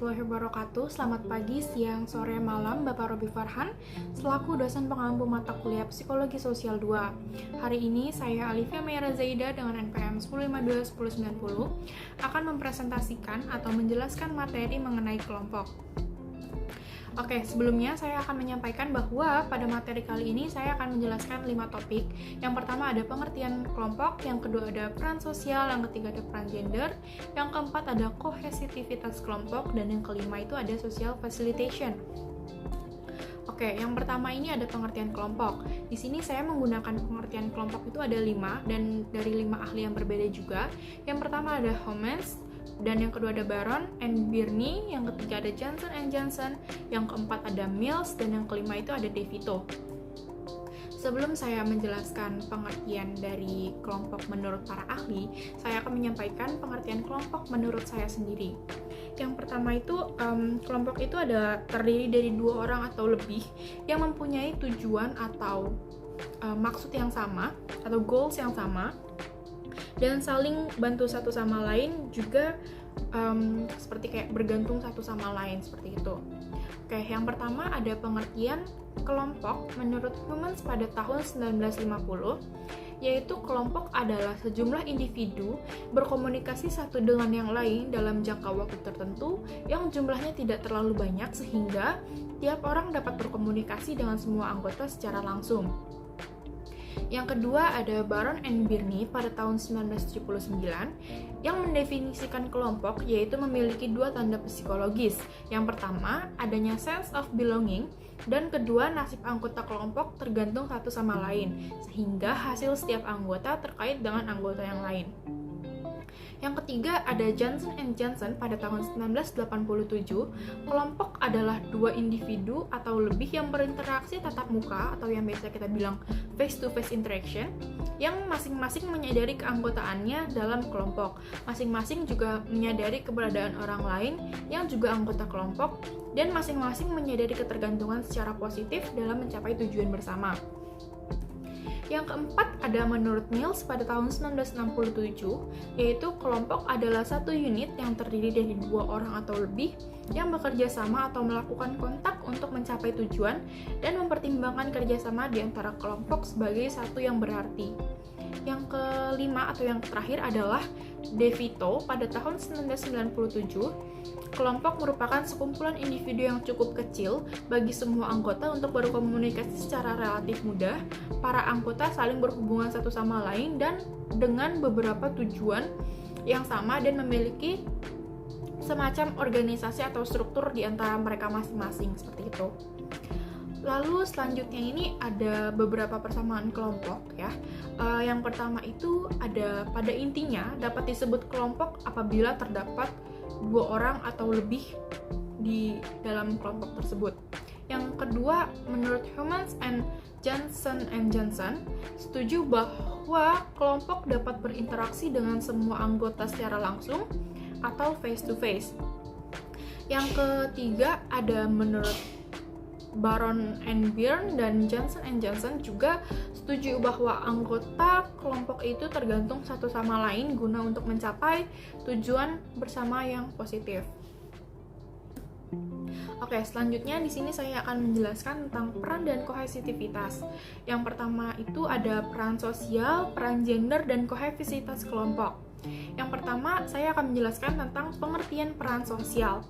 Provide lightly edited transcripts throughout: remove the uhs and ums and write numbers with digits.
warahmatullahi wabarakatuh. Selamat pagi, siang, sore, malam, Bapak Robi Farhan, selaku dosen pengampu mata kuliah Psikologi Sosial 2. Hari ini saya Alifia Meira Zaida dengan NPM 1052-1090 akan mempresentasikan atau menjelaskan materi mengenai kelompok. Oke, sebelumnya saya akan menyampaikan bahwa pada materi kali ini saya akan menjelaskan 5 topik. Yang pertama ada pengertian kelompok, yang kedua ada peran sosial, yang ketiga ada peran gender, yang keempat ada kohesivitas kelompok, dan yang kelima itu ada social facilitation. Oke, yang pertama ini ada pengertian kelompok. Di sini saya menggunakan pengertian kelompok itu ada 5, dan dari 5 ahli yang berbeda juga. Yang pertama ada Homans, dan yang kedua ada Baron and Birney, yang ketiga ada Johnson and Johnson, yang keempat ada Mills, dan yang kelima itu ada DeVito. Sebelum saya menjelaskan pengertian dari kelompok menurut para ahli, saya akan menyampaikan pengertian kelompok menurut saya sendiri. Yang pertama itu, kelompok itu terdiri dari 2 orang atau lebih yang mempunyai tujuan atau maksud yang sama atau goals yang sama, dan saling bantu satu sama lain, juga seperti kayak bergantung satu sama lain, seperti itu. Oke, yang pertama ada pengertian kelompok menurut Homans pada tahun 1950, yaitu kelompok adalah sejumlah individu berkomunikasi satu dengan yang lain dalam jangka waktu tertentu yang jumlahnya tidak terlalu banyak sehingga tiap orang dapat berkomunikasi dengan semua anggota secara langsung. Yang kedua ada Baron and Birney pada tahun 1979 yang mendefinisikan kelompok yaitu memiliki 2 tanda psikologis. Yang pertama adanya sense of belonging, dan kedua nasib anggota kelompok tergantung satu sama lain sehingga hasil setiap anggota terkait dengan anggota yang lain. Yang ketiga ada Johnson and Johnson pada tahun 1987. Kelompok adalah 2 individu atau lebih yang berinteraksi tatap muka atau yang biasa kita bilang face-to-face interaction, yang masing-masing menyadari keanggotaannya dalam kelompok. Masing-masing juga menyadari keberadaan orang lain yang juga anggota kelompok, dan masing-masing menyadari ketergantungan secara positif dalam mencapai tujuan bersama. Yang keempat ada menurut Mills pada tahun 1967, yaitu kelompok adalah satu unit yang terdiri dari 2 orang atau lebih yang bekerja sama atau melakukan kontak untuk mencapai tujuan dan mempertimbangkan kerjasama di antara kelompok sebagai satu yang berarti. Yang kelima atau yang terakhir adalah DeVito pada tahun 1997. Kelompok merupakan sekumpulan individu yang cukup kecil bagi semua anggota untuk berkomunikasi secara relatif mudah. Para anggota saling berhubungan satu sama lain dan dengan beberapa tujuan yang sama dan memiliki semacam organisasi atau struktur di antara mereka masing-masing, seperti itu. Lalu selanjutnya ini ada beberapa persamaan kelompok ya. Yang pertama itu ada pada intinya dapat disebut kelompok apabila terdapat 2 orang atau lebih di dalam kelompok tersebut. Yang kedua, menurut Homans and Johnson setuju bahwa kelompok dapat berinteraksi dengan semua anggota secara langsung atau face to face. Yang ketiga ada menurut Baron and Birney dan Johnson and Johnson juga setuju bahwa anggota kelompok itu tergantung satu sama lain guna untuk mencapai tujuan bersama yang positif. Oke, selanjutnya di sini saya akan menjelaskan tentang peran dan kohesivitas. Yang pertama itu ada peran sosial, peran gender, dan kohesivitas kelompok. Yang pertama, saya akan menjelaskan tentang pengertian peran sosial.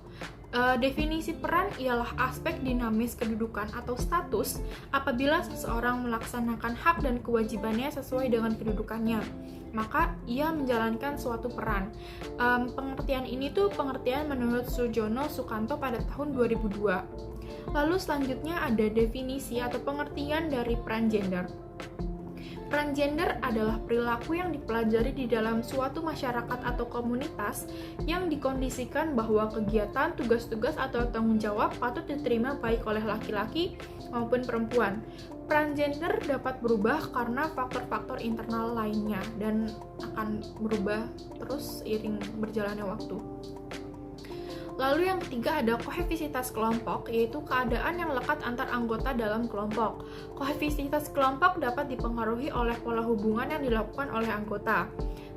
Definisi peran ialah aspek dinamis kedudukan atau status apabila seseorang melaksanakan hak dan kewajibannya sesuai dengan kedudukannya, maka ia menjalankan suatu peran. Pengertian ini tuh pengertian menurut Sujono Sukanto pada tahun 2002. Lalu selanjutnya ada definisi atau pengertian dari peran gender. Peran gender adalah perilaku yang dipelajari di dalam suatu masyarakat atau komunitas yang dikondisikan bahwa kegiatan, tugas-tugas, atau tanggung jawab patut diterima baik oleh laki-laki maupun perempuan. Peran gender dapat berubah karena faktor-faktor internal lainnya dan akan berubah terus seiring berjalannya waktu. Lalu yang ketiga ada kohesivitas kelompok, yaitu keadaan yang lekat antar anggota dalam kelompok. Kohesivitas kelompok dapat dipengaruhi oleh pola hubungan yang dilakukan oleh anggota.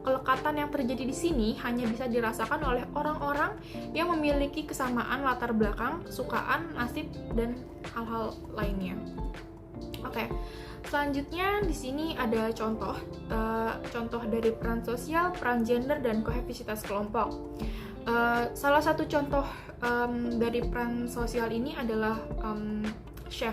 Kelekatan yang terjadi di sini hanya bisa dirasakan oleh orang-orang yang memiliki kesamaan latar belakang, kesukaan, nasib, dan hal-hal lainnya. Oke. Selanjutnya di sini ada contoh dari peran sosial, peran gender, dan kohesivitas kelompok. Salah satu contoh dari peran sosial ini adalah chef.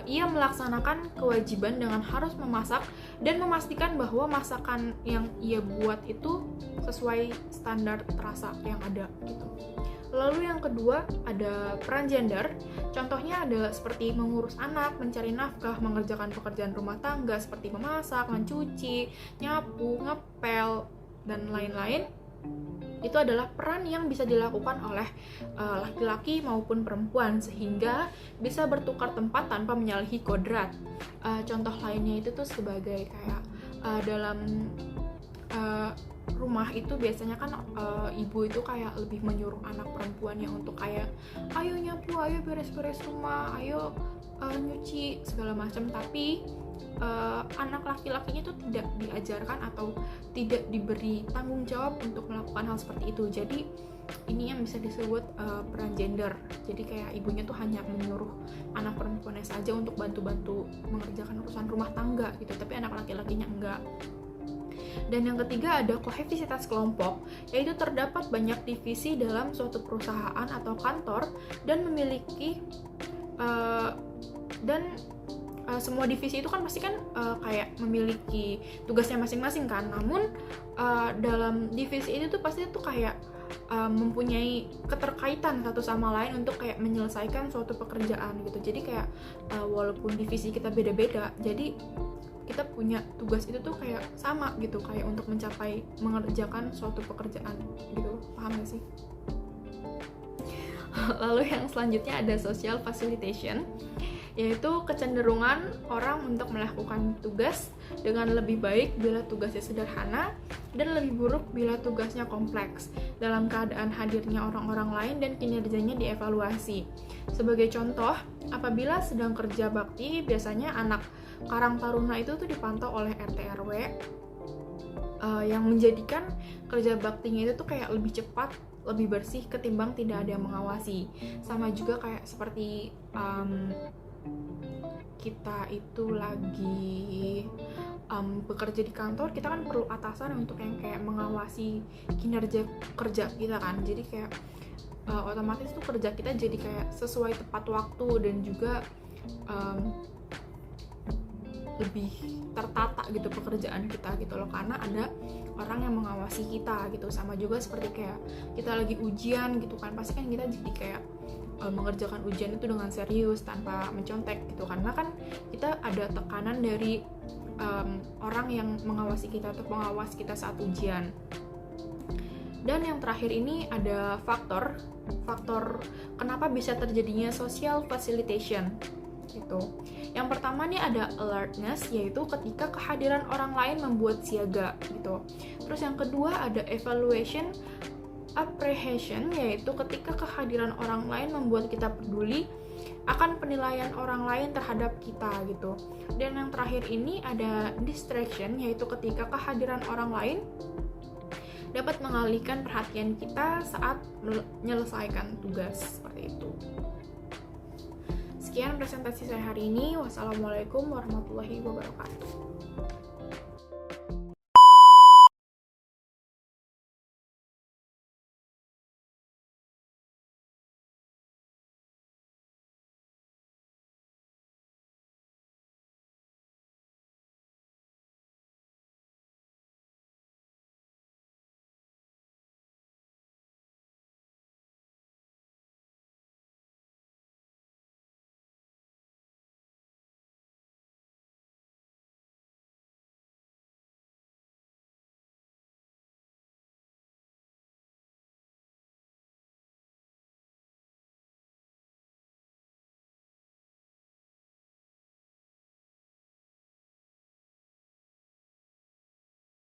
Ia melaksanakan kewajiban dengan harus memasak dan memastikan bahwa masakan yang ia buat itu sesuai standar rasa yang ada gitu. Lalu yang kedua ada peran gender. Contohnya adalah seperti mengurus anak, mencari nafkah, mengerjakan pekerjaan rumah tangga seperti memasak, mencuci, nyapu, ngepel, dan lain-lain. Itu adalah peran yang bisa dilakukan oleh laki-laki maupun perempuan sehingga bisa bertukar tempat tanpa menyalahi kodrat. Contoh lainnya itu tuh sebagai kayak dalam rumah itu biasanya kan ibu itu kayak lebih menyuruh anak perempuannya untuk kayak ayo nyapu, ayo beres-beres rumah, ayo nyuci segala macam, tapi anak laki-lakinya itu tidak diajarkan atau tidak diberi tanggung jawab untuk melakukan hal seperti itu. Jadi ini yang bisa disebut peran gender. Jadi kayak ibunya tuh hanya menyuruh anak perempuannya saja untuk bantu-bantu mengerjakan urusan rumah tangga gitu, tapi anak laki-lakinya enggak. Dan yang ketiga ada kohesivitas kelompok, yaitu terdapat banyak divisi dalam suatu perusahaan atau kantor dan memiliki semua divisi itu kan pasti kan kayak memiliki tugasnya masing-masing kan. Namun dalam divisi itu tuh pasti tuh kayak mempunyai keterkaitan satu sama lain untuk kayak menyelesaikan suatu pekerjaan gitu. Jadi kayak walaupun divisi kita beda-beda, jadi kita punya tugas itu tuh kayak sama gitu, kayak untuk mengerjakan suatu pekerjaan gitu. Paham gak sih? Lalu yang selanjutnya ada social facilitation, yaitu kecenderungan orang untuk melakukan tugas dengan lebih baik bila tugasnya sederhana dan lebih buruk bila tugasnya kompleks dalam keadaan hadirnya orang-orang lain dan kinerjanya dievaluasi. Sebagai contoh, apabila sedang kerja bakti, biasanya anak Karang Taruna itu tuh dipantau oleh RT RW yang menjadikan kerja baktinya itu tuh kayak lebih cepat, lebih bersih ketimbang tidak ada yang mengawasi. Sama juga kayak seperti kita itu lagi bekerja di kantor, kita kan perlu atasan untuk yang kayak mengawasi kinerja kerja kita kan. Jadi kayak otomatis tuh kerja kita jadi kayak sesuai tepat waktu dan juga lebih tertata gitu pekerjaan kita gitu loh, karena ada orang yang mengawasi kita gitu. Sama juga seperti kayak kita lagi ujian gitu kan, pasti kan kita jadi kayak mengerjakan ujian itu dengan serius tanpa mencontek gitu, karena kan kita ada tekanan dari orang yang mengawasi kita atau pengawas kita saat ujian. Dan yang terakhir ini ada faktor kenapa bisa terjadinya social facilitation gitu. Yang pertama nih ada alertness, yaitu ketika kehadiran orang lain membuat siaga gitu. Terus yang kedua ada evaluation apprehension, yaitu ketika kehadiran orang lain membuat kita peduli akan penilaian orang lain terhadap kita gitu. Dan yang terakhir ini ada distraction, yaitu ketika kehadiran orang lain dapat mengalihkan perhatian kita saat menyelesaikan tugas, seperti itu. Sekian presentasi saya hari ini. Wassalamualaikum warahmatullahi wabarakatuh.